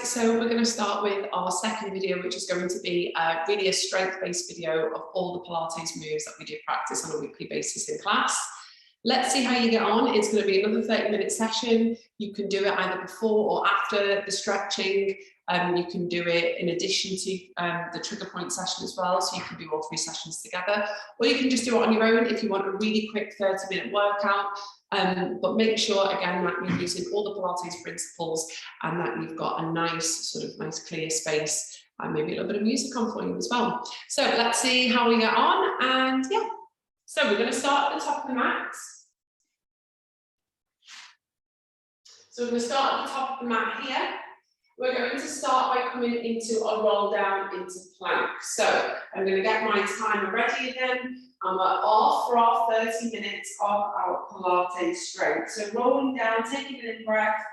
so we're going to start with our second video, which is going to be really a strength-based video of all the Pilates moves that we do practice on a weekly basis in class. Let's see how you get on. It's going to be another 30-minute session. You can do it either before or after the stretching. You can do it in addition to the trigger point session as well, so you can do all 3 sessions together, or you can just do it on your own if you want a really quick 30-minute workout. But make sure again that you're using all the Pilates principles and that you've got a nice clear space and maybe a little bit of music on for you as well. So let's see how we get on, and yeah. So we're going to start at the top of the mat. So we're going to start at the top of the mat here. We're going to start by coming into a roll down into plank. So I'm going to get my timer ready again, and we're off for our 30 minutes of our Pilates strength. So rolling down, taking an in breath,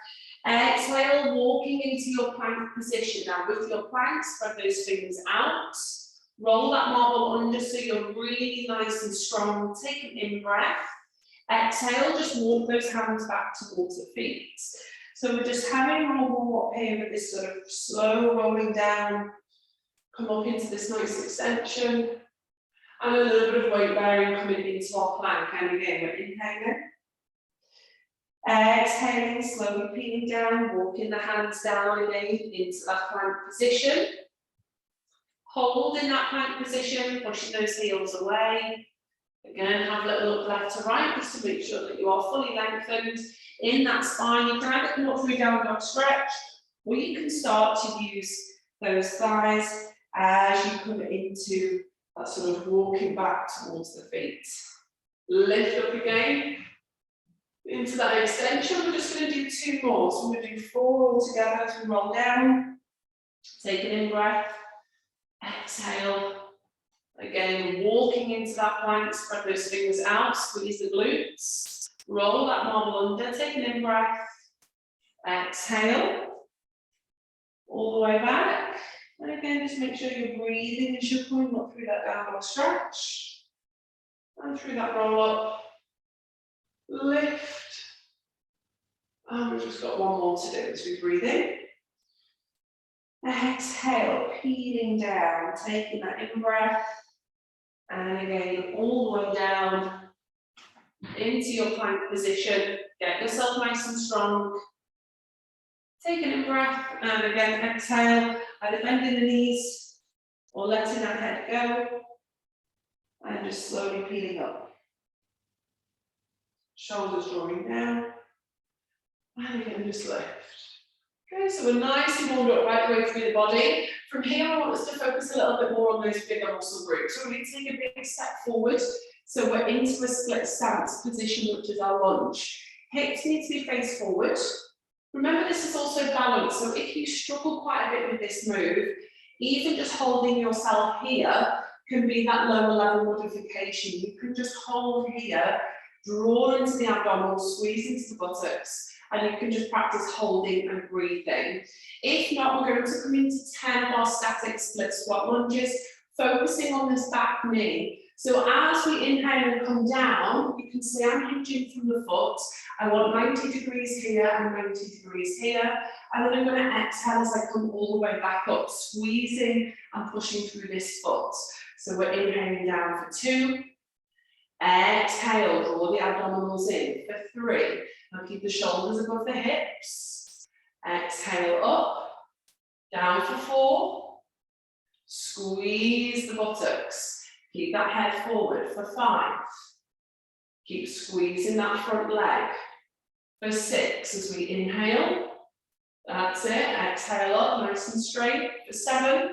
exhale, walking into your plank position. Now with your plank, spread those fingers out, roll that marble under so you're really nice and strong. Take an in breath, exhale, just walk those hands back towards the feet. So we're just having our warm up here with this sort of slow rolling down, come up into this nice extension, and a little bit of weight bearing coming into our plank. And again, we're inhaling, exhaling, slowly peeling down, walking the hands down again into that plank position. Holding that plank position, pushing those heels away. Again, have a little look left to right just to make sure that you are fully lengthened in that spine. You can either come up through down dog stretch, or you can start to use those thighs as you come into that sort of walking back towards the feet. Lift up again into that extension. We're just going to do 2 more. So we're going to do 4 all together as we roll down. Take an in breath, exhale. Again, walking into that plank, spread those fingers out, squeeze the glutes, roll that marble under, take an in breath, exhale, all the way back. And again, just make sure you're breathing as you're coming up through that downward stretch, and through that roll up, lift. And we've just got 1 more to do as we breathe in. Exhale, peeling down, taking that in breath. And again, all the way down into your plank position. Get yourself nice and strong. Take an in breath, and again, exhale, either bending the knees or letting that head go. And just slowly peeling up. Shoulders drawing down. And again, just lift. Okay, so we're nice and warmed up right the way through the body. From here, I want us to focus a little bit more on those bigger muscle groups. So we're going to take a big step forward. So we're into a split stance position, which is our lunge. Hips need to be faced forward. Remember, this is also balance. So if you struggle quite a bit with this move, even just holding yourself here can be that lower level modification. You can just hold here, draw into the abdominal, squeeze into the buttocks, and you can just practice holding and breathing. If not, we're going to come into 10 of our static split squat lunges, focusing on this back knee. So as we inhale and come down, you can see I'm hinging from the foot. I want 90 degrees here and 90 degrees here. And then I'm going to exhale as I come all the way back up, squeezing and pushing through this foot. So we're inhaling down for 2. Exhale, draw the abdominals in for 3. Now keep the shoulders above the hips. Exhale up, down for 4. Squeeze the buttocks. Keep that head forward for 5. Keep squeezing that front leg for 6 as we inhale. That's it. Exhale up, nice and straight for 7.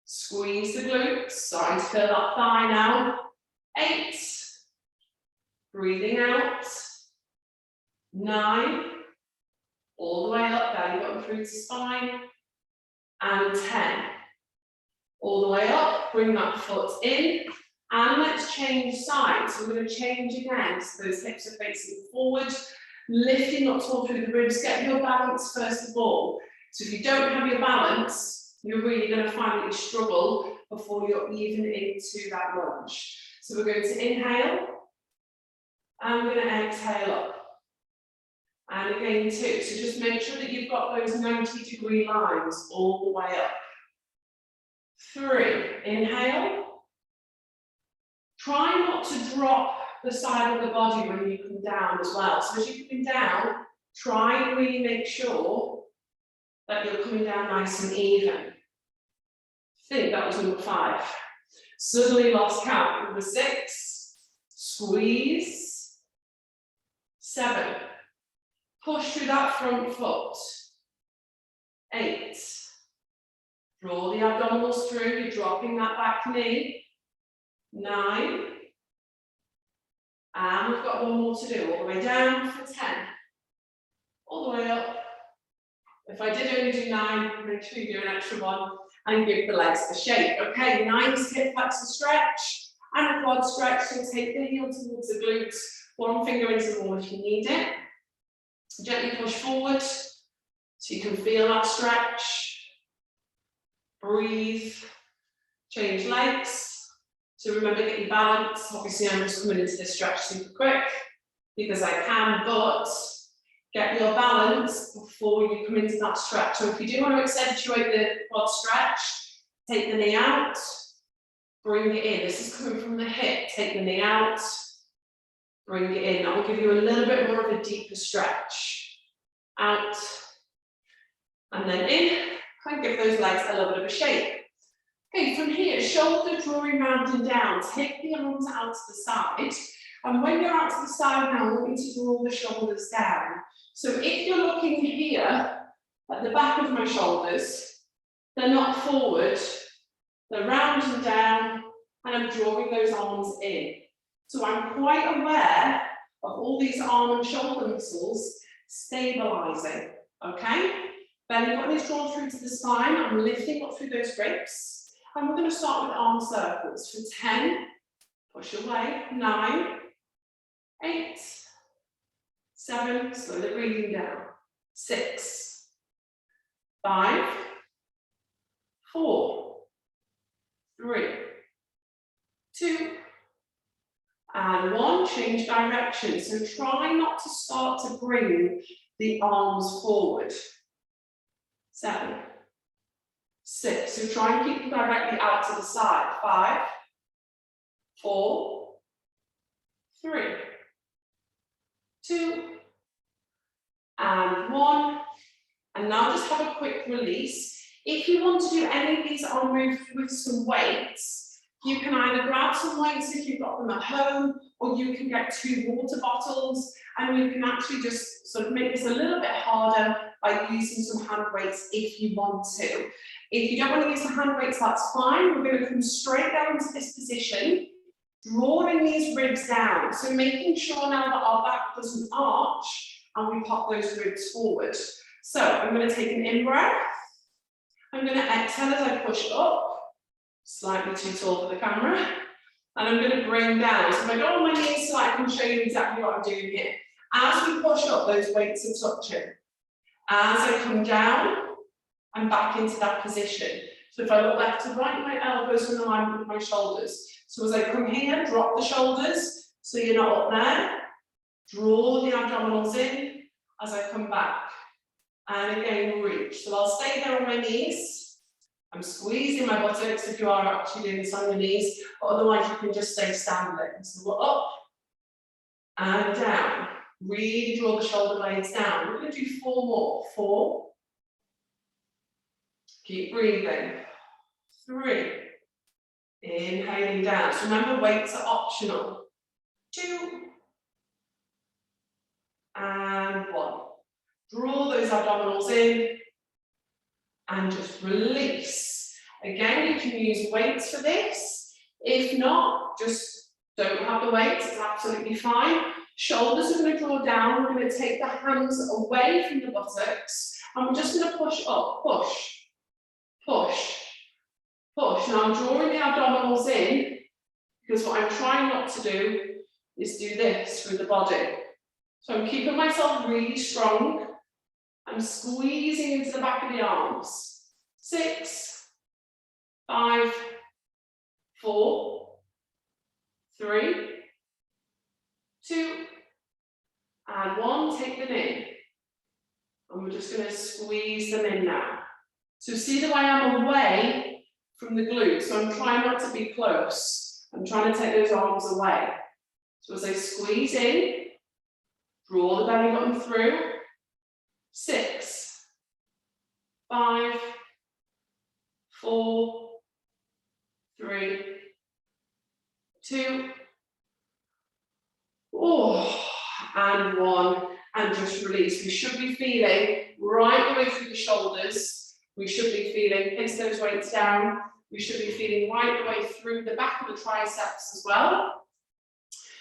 Squeeze the glutes. Starting to feel that thigh now. 8. Breathing out. 9. All the way up, belly button through to spine. And 10. All the way up, bring that foot in. And let's change sides. So we're going to change again. So those hips are facing forward, lifting up tall through the ribs. Get your balance first of all. So if you don't have your balance, you're really going to find that you struggle before you're even into that lunge. So we're going to inhale. And we're going to exhale up. And again, 2. So just make sure that you've got those 90-degree lines all the way up. 3, inhale. Try not to drop the side of the body when you come down as well. So as you're coming down, try and really make sure that you're coming down nice and even. I think that was number 5. Suddenly lost count. Number 6, squeeze. 7, push through that front foot. 8, draw the abdominals through, you're dropping that back knee. 9, and we've got one more to do, all the way down for 10, all the way up. If I did only do 9, make sure you do an extra one and give the legs a shake. Okay, nice hip flexor stretch and a quad stretch, so take the heel towards the glutes, one finger into the wall if you need it. Gently push forward so you can feel that stretch. Breathe, change legs. So remember, get your balance. Obviously, I'm just coming into this stretch super quick because I can, but get your balance before you come into that stretch. So if you do want to accentuate the quad stretch, take the knee out, bring it in. This is coming from the hip. Take the knee out, bring it in. That will give you a little bit more of a deeper stretch. Out, and then in. And give those legs a little bit of a shake. Okay, from here, shoulder drawing round and down. Take the arms out to the side. And when you're out to the side now, I want you to draw the shoulders down. So if you're looking here at the back of my shoulders, they're not forward, they're round and down, and I'm drawing those arms in. So I'm quite aware of all these arm and shoulder muscles stabilizing, okay? Belly button is drawn through to the spine. I'm lifting up through those ribs. And we're going to start with arm circles. For 10, push away. 9, 8, 7, slowly breathing down. 6, 5, 4, 3, 2, and 1. Change direction. So try not to start to bring the arms forward. 7, 6. So try and keep them directly out to the side. 5, 4, 3, 2, and 1. And now just have a quick release. If you want to do any of these arm moves with some weights, you can either grab some weights if you've got them at home, or you can get 2 water bottles, and you can actually just sort of make this a little bit harder by using some hand weights if you want to. If you don't want to use the hand weights, that's fine. We're going to come straight down into this position, drawing these ribs down. So making sure now that our back doesn't arch and we pop those ribs forward. So I'm going to take an in-breath. I'm going to exhale as I push up, slightly too tall for the camera. And I'm going to bring down. So if I go on my knees so I can show you exactly what I'm doing here. As we push up, those weights are touching. As I come down, I'm back into that position. So if I look left to right, my elbows are in alignment with my shoulders. So as I come here, drop the shoulders so you're not up there. Draw the abdominals in as I come back. And again, reach. So I'll stay there on my knees. I'm squeezing my buttocks if you are actually doing this on your knees, but otherwise you can just stay standing. So we're up and down. Really draw the shoulder blades down. We're going to do 4 more. 4. Keep breathing. 3. Inhaling down. So remember, weights are optional. 2. And 1. Draw those abdominals in and just release. Again, you can use weights for this. If not, just don't have the weights, it's absolutely fine. Shoulders are going to draw down. We're going to take the hands away from the buttocks and we're just going to push up. Push, push, push. Now I'm drawing the abdominals in because what I'm trying not to do is do this with the body. So I'm keeping myself really strong. I'm squeezing into the back of the arms. 6, 5, 4, 3, 2, and 1. Take them in. we're just going to squeeze them in now. So see the way I'm away from the glutes, so I'm trying not to be close. I'm trying to take those arms away. So as I squeeze in, draw the belly button through. 6, 5, 4, 3, 2, and 1, and just release. We should be feeling right the way through the shoulders. We should be feeling, place those weights down. We should be feeling right the way through the back of the triceps as well.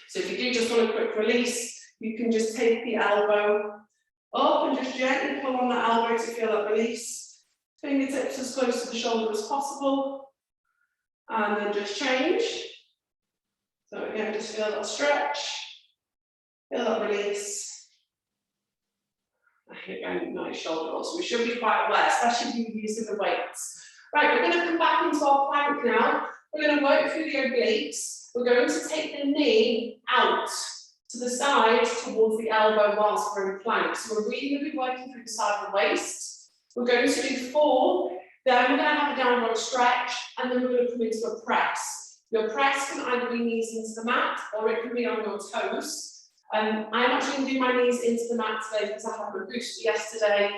So if you do just want a quick release, you can just take the elbow up and just gently pull on the elbow to feel that release. Fingertips as close to the shoulder as possible. And then just change. So again, just feel that stretch. Feel that release. And again, nice shoulder roll. So we should be quite aware, especially if you're using the weights. Right, we're going to come back into our plank now. We're going to work through the obliques. We're going to take the knee out to the side towards the elbow whilst we're in plank. So we're really going to be working through the side of the waist. We're going to do 4, then we're going to have a downward stretch, and then we're going to come into a press. Your press can either be knees into the mat, or it can be on your toes. I'm actually going to do my knees into the mat today because I had a booster yesterday,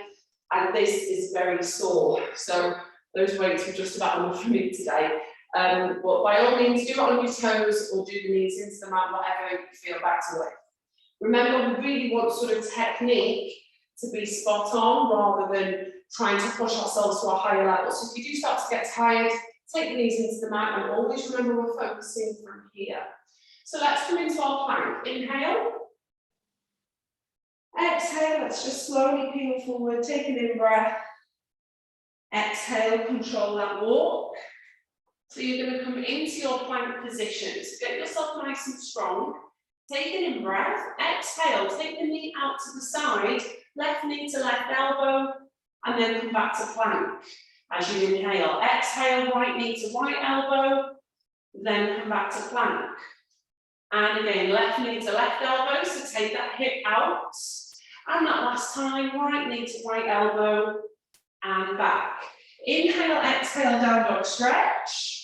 and this is very sore. So those weights were just about enough for me today. But by all means, do it on your toes or do the knees into the mat, whatever you feel better with. Remember, we really want sort of technique to be spot on rather than trying to push ourselves to a higher level. So if you do start to get tired, take the knees into the mat, and always remember we're focusing from here. So let's come into our plank. Inhale. Exhale, let's just slowly peel forward, take an in-breath. Exhale, control that walk. So you're going to come into your plank position. So get yourself nice and strong. Take an in-breath. Exhale, take the knee out to the side, left knee to left elbow, and then come back to plank. As you inhale, exhale, right knee to right elbow, then come back to plank. And again, left knee to left elbow, so take that hip out. And that last time, right knee to right elbow, and back. Inhale, exhale, down dog stretch.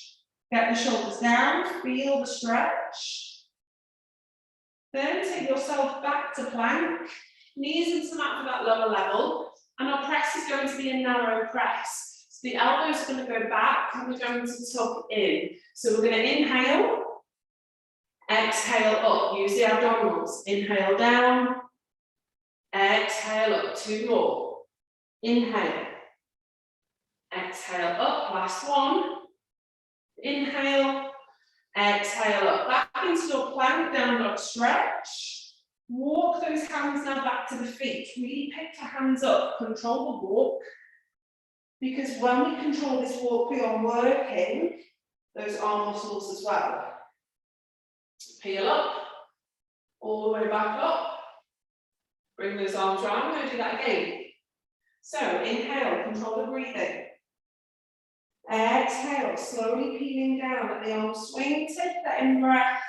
Get the shoulders down, feel the stretch. Then take yourself back to plank. Knees into the mat for that lower level. And our press is going to be a narrow press. So the elbows are going to go back and we're going to tuck in. So we're going to inhale, exhale up. Use the abdominals. Inhale down, exhale up. 2 more. Inhale. Exhale up, last one. Inhale, exhale up. Back into your plank, down dog stretch. Walk those hands now back to the feet. Really pick your hands up, control the walk. Because when we control this walk, we are working those arm muscles as well. Peel up, all the way back up. Bring those arms round, we're going to do that again. So inhale, control the breathing. Exhale, slowly peeling down, let the arms swing, take that in breath.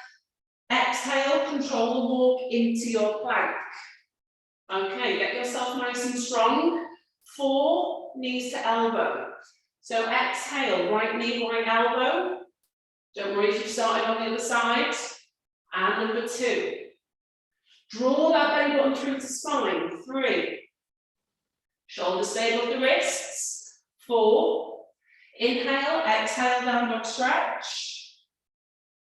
Exhale, control the walk into your plank. Okay, get yourself nice and strong. 4, knees to elbow. So exhale, right knee, right elbow. Don't worry if you started on the other side. And number 2. Draw that belly button through to spine. 3. Shoulders stay above the wrists. 4. Inhale, exhale, down dog stretch.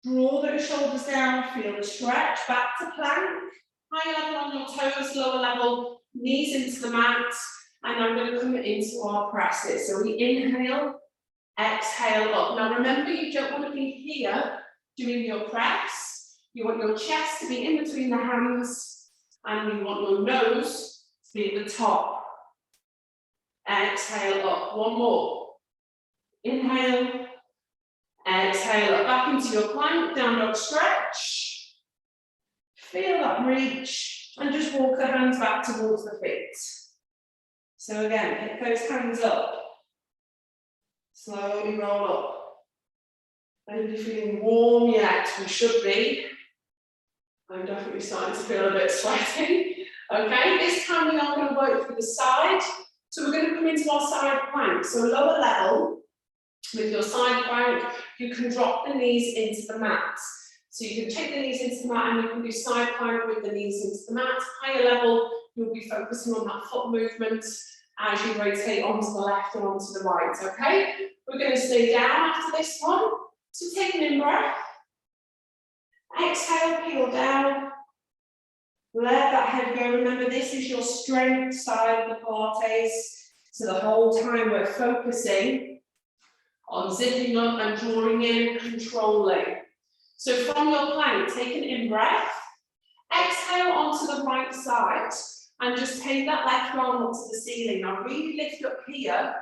Draw those shoulders down, feel the stretch, back to plank. High level on your toes, lower level, knees into the mat. And I'm going to come into our presses. So we inhale, exhale up. Now remember, you don't want to be here doing your press. You want your chest to be in between the hands, and you want your nose to be at the top. Exhale up. 1 more. Inhale, exhale up, back into your plank, down dog stretch. Feel that reach, and just walk the hands back towards the feet. So again, pick those hands up. Slowly roll up. Anybody feeling warm yet? We should be. I'm definitely starting to feel a bit sweaty. Okay, this time we are going to work out through the side. So we're going to come into our side plank. So lower level, with your side plank, you can drop the knees into the mat. So you can take the knees into the mat and you can do side plank with the knees into the mat. Higher level, you'll be focusing on that foot movement as you rotate onto the left and onto the right, okay? We're going to stay down after this one. So take an in-breath. Exhale, peel down. Let that head go. Remember, this is your strength side of the Pilates. So the whole time we're focusing on zipping up and drawing in, controlling. So from your plank, take an in-breath. Exhale onto the right side and just take that left arm up to the ceiling. Now really lift up here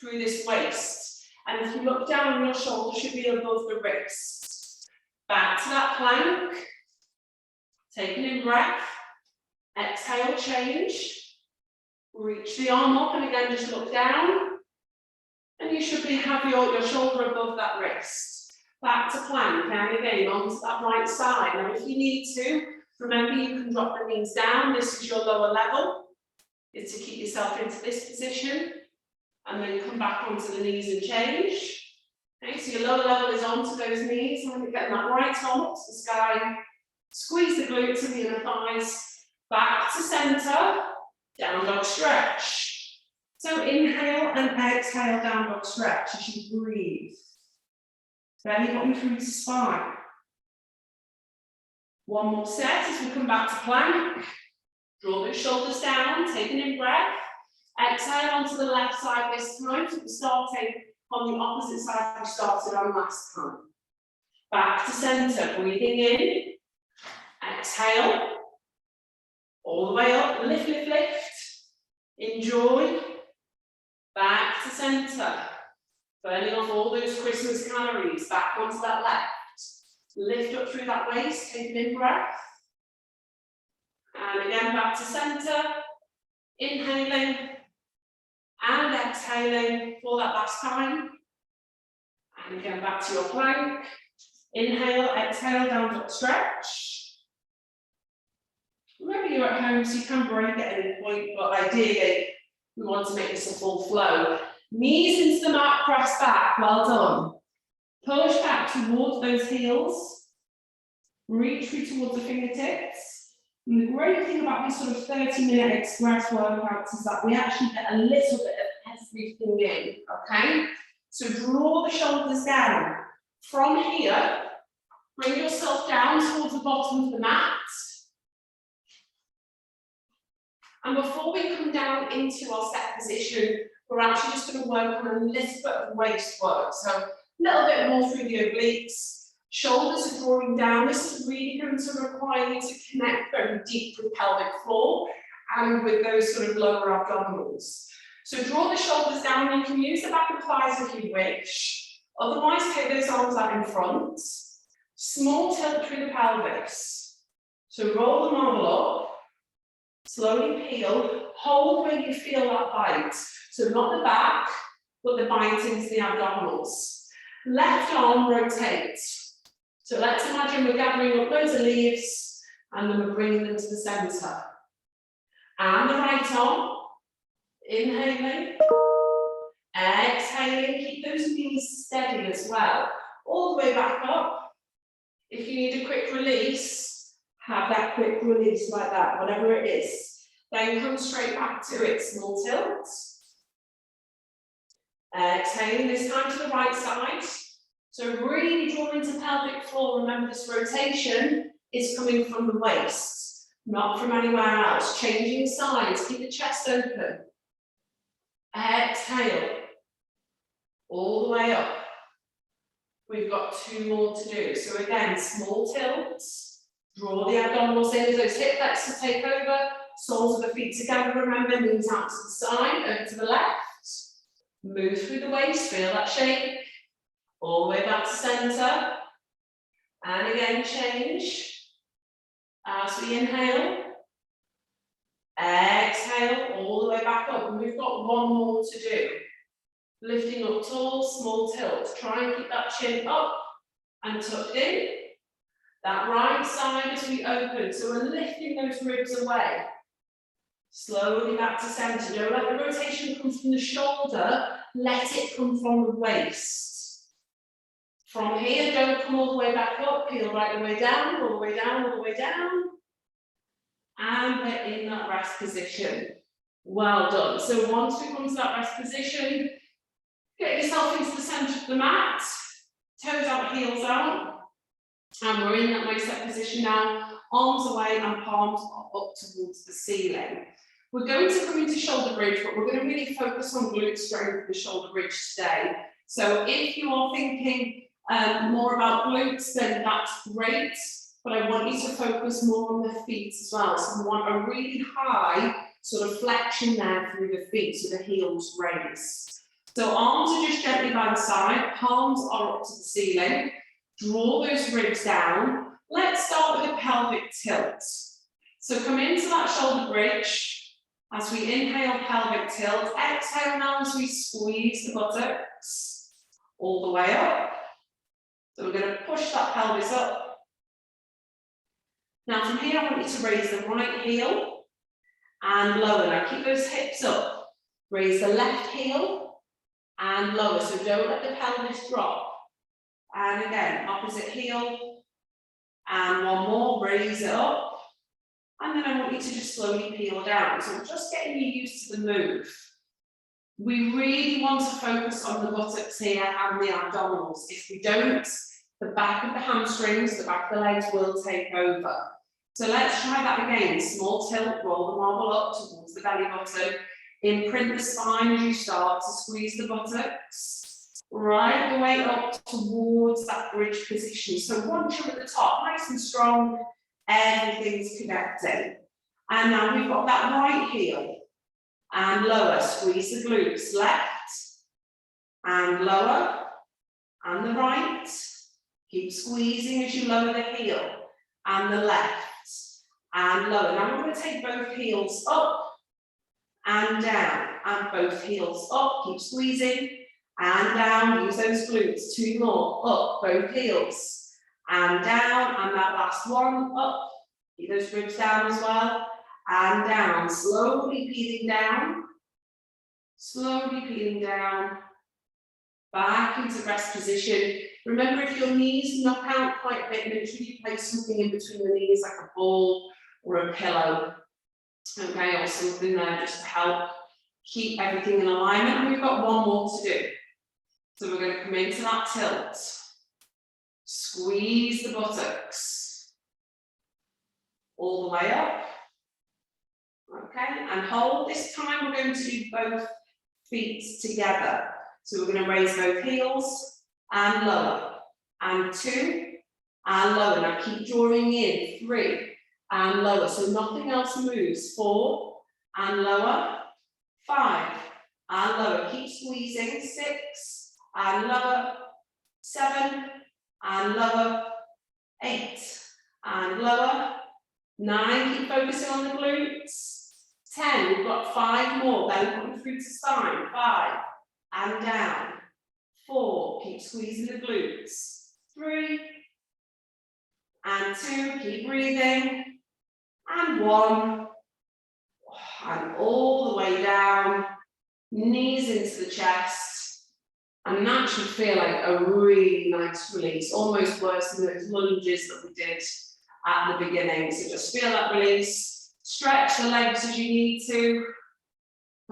through this waist. And if you look down, your shoulder should be above the wrists. Back to that plank. Take an in-breath. Exhale, change. Reach the arm up and again just look down. And you should have your shoulder above that wrist. Back to plank and again onto that right side. Now if you need to, remember you can drop the knees down. This is your lower level. Is to keep yourself into this position. And then come back onto the knees and change. Okay, so your lower level is onto those knees. And we're getting that right arm up to the sky. Squeeze the glutes and the inner thighs. Back to center. Down dog stretch. So inhale and exhale, down dog stretch as you breathe. Belly button through the spine. One more set as we come back to plank. Draw those shoulders down, take an in-breath. Exhale onto the left side this time. So we're starting on the opposite side we started on last time. Back to center, breathing in. Exhale. All the way up, lift, lift, lift. Enjoy. Back to center. Burning off all those Christmas calories. Back onto that left. Lift up through that waist, take an in-breath. And again, back to center. Inhaling. And exhaling for that last time. And again, back to your plank. Inhale, exhale, down dog stretch. Remember you're at home, so you can break at any point, but ideally, we want to make this a full flow. Knees into the mat, press back, well done. Push back towards those heels. Reach through towards the fingertips. And the great thing about these sort of 30-minute express workouts is that we actually get a little bit of everything in, okay? So draw the shoulders down. From here, bring yourself down towards the bottom of the mat. And before we come down into our set position, we're actually just going to work on a little bit of waist work. So a little bit more through the obliques. Shoulders are drawing down. This is really going to require you to connect very deep with pelvic floor and with those sort of lower abdominals. So draw the shoulders down. You can use the back of thighs if you wish. Otherwise, take those arms out in front. Small tilt through the pelvis. So roll the marble up. Slowly peel, hold where you feel that bite. So not the back, but the bite into the abdominals. Left arm rotates. So let's imagine we're gathering up loads of leaves and then we're bringing them to the center. And the right arm, inhaling, exhaling, keep those knees steady as well. All the way back up. If you need a quick release, have that quick release like that, whatever it is. Then come straight back to it, small tilt. Exhaling this time to the right side. So really draw into pelvic floor. Remember this rotation is coming from the waist, not from anywhere else. Changing sides, keep the chest open. Exhale. All the way up. We've got 2 more to do. So again, small tilts. Draw the abdominals in, those hip flexors take over, soles of the feet together, remember, knees out to the side, over to the left. Move through the waist, feel that shake. All the way back to center. And again, change. As we inhale. Exhale, all the way back up. And we've got 1 more to do. Lifting up tall, small tilt. Try and keep that chin up and tucked in. That right side as we open, so we're lifting those ribs away. Slowly back to center. Don't let the rotation come from the shoulder, let it come from the waist. From here, don't come all the way back up, peel right the way down, all the way down, all the way down. And we're in that rest position. Well done. So once we come to that rest position, get yourself into the center of the mat, toes out, heels out. And we're in that nice set position now, arms away and palms are up towards the ceiling. We're going to come into shoulder bridge, but we're going to really focus on glute strength for the shoulder bridge today. So if you are thinking more about glutes, then that's great, but I want you to focus more on the feet as well. So we want a really high sort of flexion there through the feet, so the heels raise. So arms are just gently by the side, palms are up to the ceiling. Draw those ribs down. Let's start with a pelvic tilt. So come into that shoulder bridge. As we inhale, pelvic tilt. Exhale now as we squeeze the buttocks all the way up. So we're going to push that pelvis up. Now from here, I want you to raise the right heel and lower. Now keep those hips up. Raise the left heel and lower. So don't let the pelvis drop. And again, opposite heel, and one more, raise it up. And then I want you to just slowly peel down. So we're just getting you used to the move. We really want to focus on the buttocks here and the abdominals. If we don't, the back of the hamstrings, the back of the legs will take over. So let's try that again. Small tilt, roll the marble up towards the belly button. Imprint the spine as you start to squeeze the buttocks. Right the way up towards that bridge position. So once you're at the top, nice and strong, everything's connecting. And now we've got that right heel and lower, squeeze the glutes, left and lower and the right. Keep squeezing as you lower the heel and the left and lower. Now we're going to take both heels up and down and both heels up, keep squeezing. And down, use those glutes, two more, up, both heels, and down, and that last one, up, keep those ribs down as well, and down, slowly peeling down, back into rest position. Remember, if your knees knock out quite a bit, make sure you place something in between the knees, like a ball or a pillow, okay, or something there just to help keep everything in alignment, and we've got one more to do. So we're going to come into that tilt, squeeze the buttocks, all the way up, okay, and hold. This time we're going to do both feet together. So we're going to raise both heels and lower, and 2, and lower. Now keep drawing in, 3, and lower, so nothing else moves, 4, and lower, 5, and lower, keep squeezing, 6, and lower, 7, and lower, 8, and lower, 9, keep focusing on the glutes, 10, we've got 5 more, then come through to spine, 5, and down, 4, keep squeezing the glutes, 3, and 2, keep breathing, and 1, and all the way down, knees into the chest. And that should feel like a really nice release, almost worse than those lunges that we did at the beginning. So just feel that release, stretch the legs as you need to.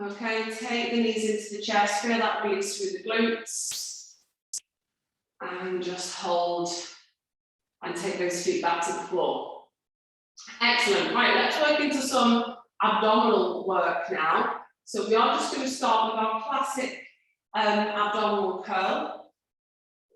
Okay, take the knees into the chest, feel that release through the glutes. And just hold and take those feet back to the floor. Excellent, right, let's work into some abdominal work now. So we are just going to start with our classic abdominal curl.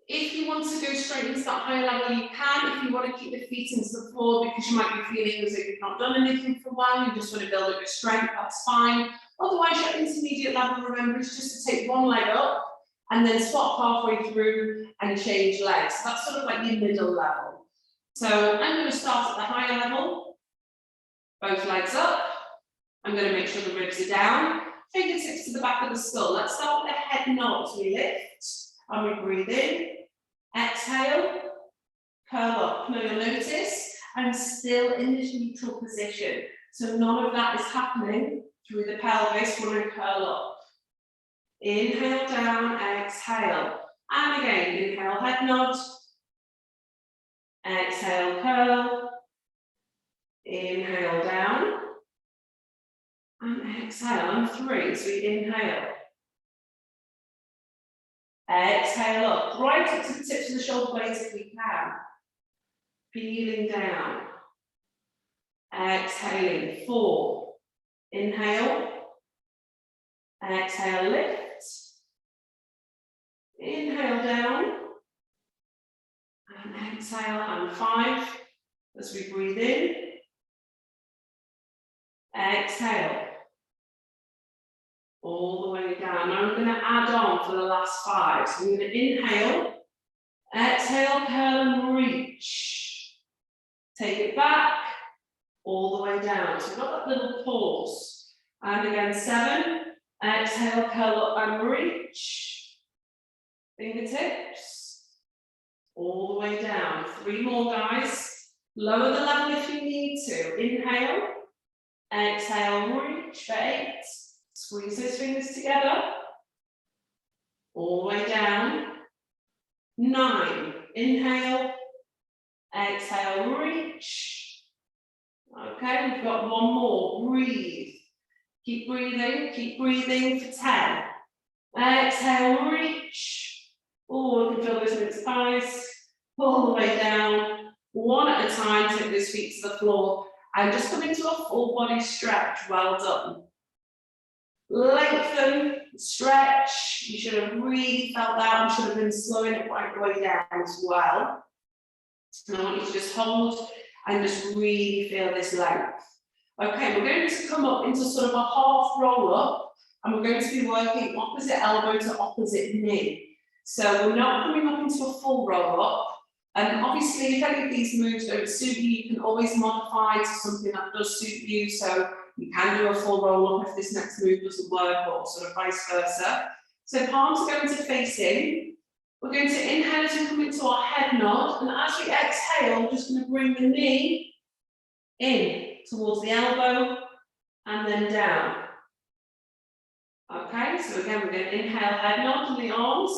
If you want to go straight into that higher level, you can. If you want to keep the feet into the floor because you might be feeling as if you've not done anything for a while, you just want to build up your strength, that's fine. Otherwise, your intermediate level, remember, is just to take one leg up and then swap halfway through and change legs. So that's sort of like your middle level. So I'm going to start at the higher level, both legs up. I'm going to make sure the ribs are down. Fingertips to the back of the skull. Let's start with the head nod. We lift and we breathe in. Exhale, curl up. Now you'll notice I'm still in this neutral position. So none of that is happening through the pelvis. We're going to curl up. Inhale down, exhale. And again, inhale, head nod. Exhale, curl. Inhale down. And exhale, and 3. So we inhale. Exhale up, right up to the tips of the shoulder blades if we can. Feeling down. Exhaling, 4. Inhale. Exhale, lift. Inhale down. And exhale, and 5. As we breathe in. Exhale. All the way down. Now I'm going to add on for the last 5. So I'm going to inhale. Exhale, curl and reach. Take it back. All the way down. So we've got that little pause. And again, 7. Exhale, curl up and reach. Fingertips. All the way down. 3 more, guys. Lower the level if you need to. Inhale. Exhale, reach for 8. Squeeze those fingers together. All the way down. 9. Inhale. Exhale, reach. Okay, we've got 1 more. Breathe. Keep breathing for 10. Exhale, reach. Oh, we can feel those mince thighs. All the way down. 1 at a time, take those feet to the floor. And just come into a full body stretch. Well done. Lengthen, stretch. You should have really felt that. You should have been slowing it right the way down as well. And I want you to just hold and just really feel this length. Okay, we're going to come up into sort of a half roll up, and we're going to be working opposite elbow to opposite knee. So we're not coming up into a full roll up. And obviously, if any of these moves don't suit you, you can always modify to something that does suit you. So you can do a full roll up if this next move doesn't work, or sort of vice versa. So palms are going to face in. We're going to inhale as we come into our head nod, and as we exhale, we're just going to bring the knee in towards the elbow and then down. Okay, so again, we're going to inhale, head nod to the arms,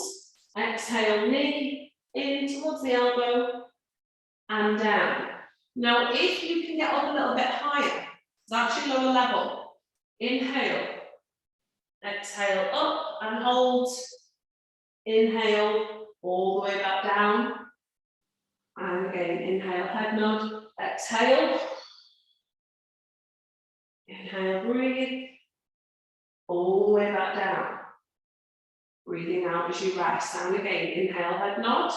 exhale, knee in towards the elbow and down. Now, if you can get up a little bit higher, it's actually lower level. Inhale, exhale up and hold. Inhale, all the way back down. And again, inhale, head nod, exhale. Inhale, breathe. All the way back down. Breathing out as you rest. And again, inhale, head nod.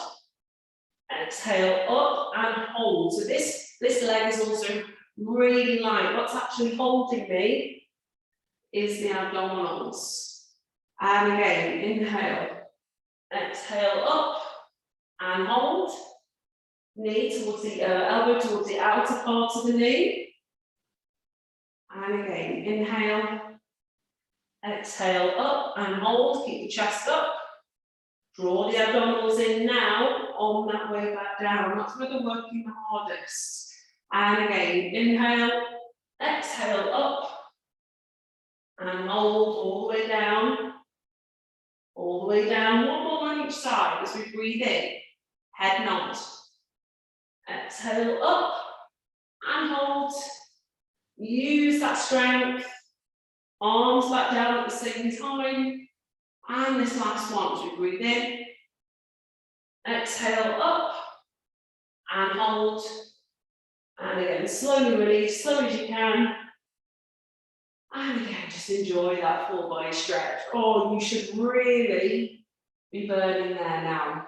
Exhale, up and hold. So this leg is also really light. What's actually holding me is the abdominals. And again, inhale. Exhale up and hold. Knee towards the elbow towards the outer part of the knee. And again, inhale. Exhale up and hold. Keep the chest up. Draw the abdominals in now on that way back down. That's where they're working the hardest. And again, inhale. Exhale up and hold all the way down. All the way down, 1 more on each side as we breathe in. Head nod. Exhale up and hold. Use that strength. Arms back down at the same time. And this last one as we breathe in. Exhale up and hold. And again, slowly release, slow as you can. And again, just enjoy that full body stretch. Oh, you should really be burning there now.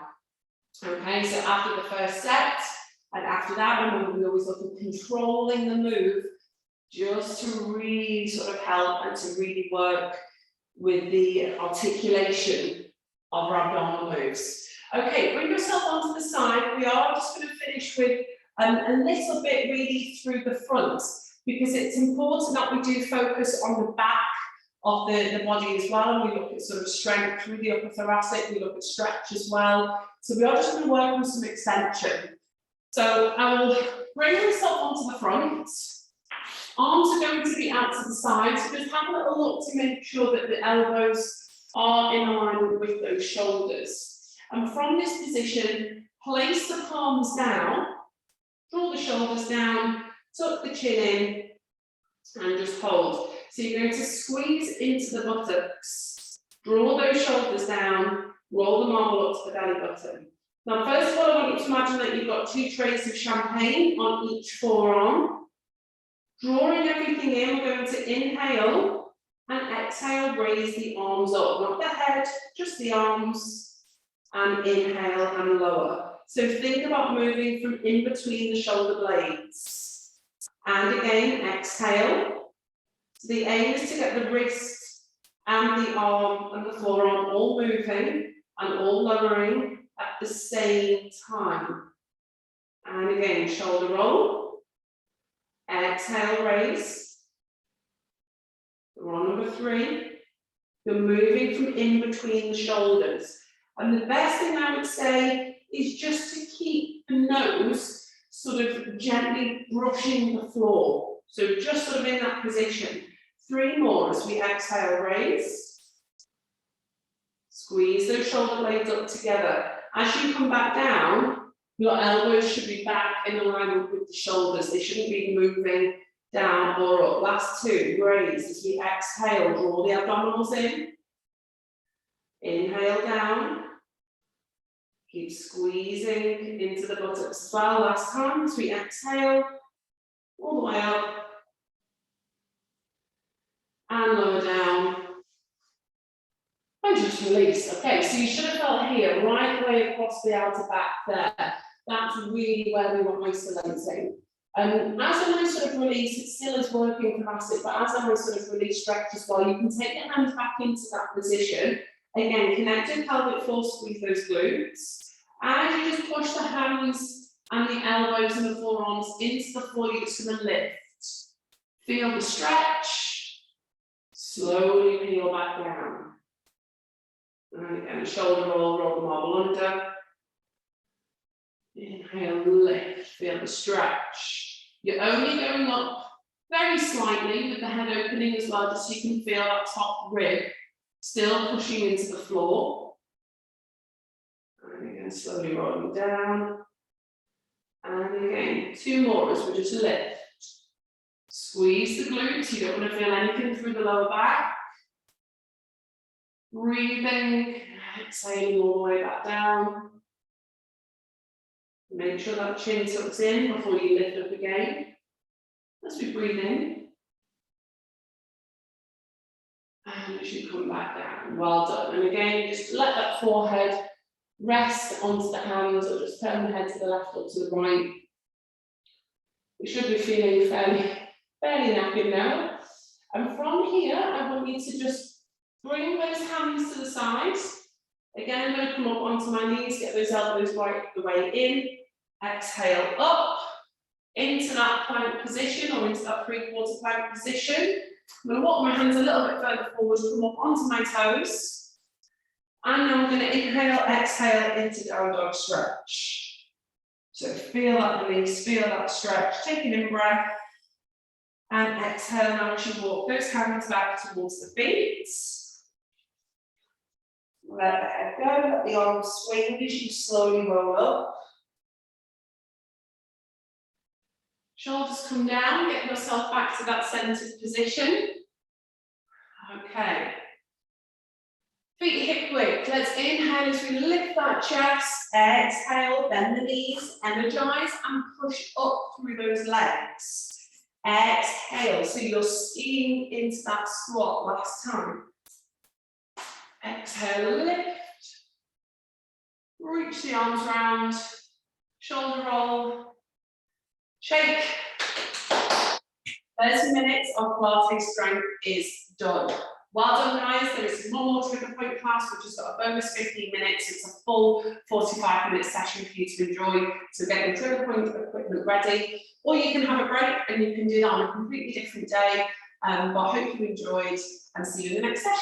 Okay, so after the first set, and after that, remember we always look at controlling the move just to really sort of help and to really work with the articulation of our abdominal moves. Okay, bring yourself onto the side. We are just going to finish with a little bit really through the front, because it's important that we do focus on the back of the body as well. And we look at sort of strength through the upper thoracic, we look at stretch as well. So we are just going to work on some extension. So I will bring myself onto the front. Arms are going to be out to the side, so just have a little look to make sure that the elbows are in alignment with those shoulders. And from this position, place the palms down, draw the shoulders down, tuck the chin in, and just hold. So you're going to squeeze into the buttocks, draw those shoulders down, roll the marble up to the belly button. Now, first of all, I want you to imagine that you've got 2 trays of champagne on each forearm. Drawing everything in, we're going to inhale and exhale, raise the arms up, not the head, just the arms, and inhale and lower. So think about moving from in between the shoulder blades. And again, exhale. So the aim is to get the wrist and the arm and the forearm all moving and all lowering at the same time. And again, shoulder roll. Exhale, raise. We're on number 3. You're moving from in between the shoulders. And the best thing I would say is just to keep the nose sort of gently brushing the floor. So just sort of in that position. 3 more as we exhale, raise. Squeeze those shoulder blades up together. As you come back down, your elbows should be back in alignment with the shoulders. They shouldn't be moving down or up. Last 2, raise. As we exhale, draw the abdominals in. Inhale down. Keep squeezing into the buttocks as well. Last time, as we exhale, all the way up. And lower down. And just release. Okay, so you should have felt here, right the way across the outer back there. That's really where we were isolating. As I sort of release, it still is working thoracic, but as I sort of release, stretch as well, you can take your hands back into that position. Again, connected pelvic floor, squeeze those glutes. As you just push the hands and the elbows and the forearms into the floor, you're just going to lift. Feel the stretch. Slowly peel back down. And again, shoulder roll, roll the marble under. Inhale, lift, feel the stretch. You're only going up very slightly with the head opening as well, just so you can feel that top rib still pushing into the floor. And again, slowly rolling down. And again, 2 more as we just lift. Squeeze the glutes, you don't want to feel anything through the lower back. Breathing, exhaling all the way back down. Make sure that chin tucks in before you lift up again. As we breathe in. And as you come back down. Well done. And again, just let that forehead rest onto the hands, or just turn the head to the left or to the right. You should be feeling fairly knackered now. And from here, I want you to just bring those hands to the sides. Again, I'm going to come up onto my knees, get those elbows right the way in. Exhale up into that plank position or into that 3/4 plank position. I'm going to walk my hands a little bit further forward, come up onto my toes. And now I'm going to inhale, exhale into down dog stretch. So feel that release, feel that stretch, take an in breath. And exhale now as you walk those hands back towards the feet. Let the head go, let the arms swing as you slowly roll up. Shoulders come down, get yourself back to that centered position. Okay. Feet hip width. Let's inhale as we lift that chest. Exhale, bend the knees, energize and push up through those legs. Exhale, so you're skiing into that squat last time. Exhale, lift. Reach the arms round. Shoulder roll. Shake. 30 minutes of Pilates strength is done. Well done, guys. There is one more trigger point class, which has got a bonus 15 minutes. It's a full 45-minute session for you to enjoy. So get your trigger point equipment ready. Or you can have a break and you can do that on a completely different day. But I hope you enjoyed and see you in the next session.